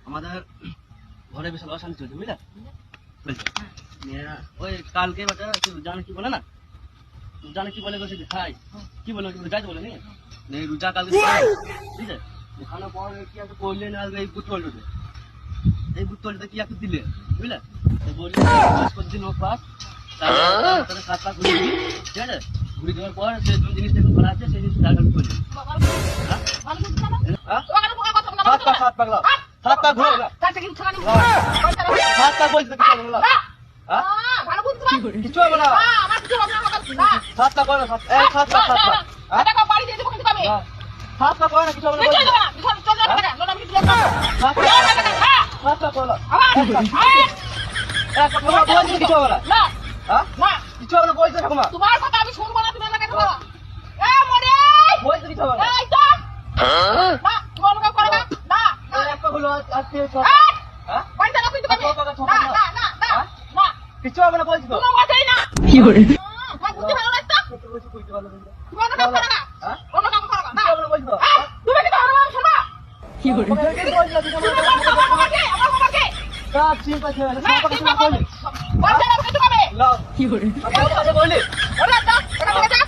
আমাদের ঘরে বিশাল অশান্তি চলছে বুঝলে ওই কালকে বাটা জানে কি বলে না জানে কি বলে গেছে খাই কি বলে যাইতে বলে নি রুজা কালকে ঠিক আছে ওখানে পর কি একটা করলেন আর এই এই বুতলটা কি একটা দিলে বুঝলে বললে দিন ও পাস তারপরে 7 লাখ ঘুরে দিবি ঠিক আছে ঘুরে দেওয়ার পর যে জিনিস দেখুন করা আছে সেই জিনিস টাকা করবি সাত পাক ঘুরে না সাত পাক বলছিস কি বললা কিছু হবে না সাত পাক করে সাত পাক টাকা বাড়ি দিয়ে দেব কিন্তু আমি সাত পাক করে কিছু হবে না চল না সাত পাক করে এক কথা বলছিস কিছু হবে না না না কিছু হবে না বলছিস ঠাকুমা তোমার কথা আমি শুনবো না তুমি আমাকে দাও এ মরে বলছিস কিছু হবে না এই তো না তোমার মুখে করে না না একটা হলো আজকে হ্যাঁ পয়সা না কিন্তু আমি না না না না কিছু হবে না বলছিস তো তোমার কথাই না কি করে বুঝতে ভালো লাগতো তোমার কথা করে না হ্যাঁ অন্য কাম করো না কিছু হবে না বলছিস তো তুমি কি ধরো শোনা কি করে আমার বাবাকে তা ঠিক আছে সব কথা বলি পয়সা না কিন্তু কবে কি করে কথা বলি ওরে দাও এটা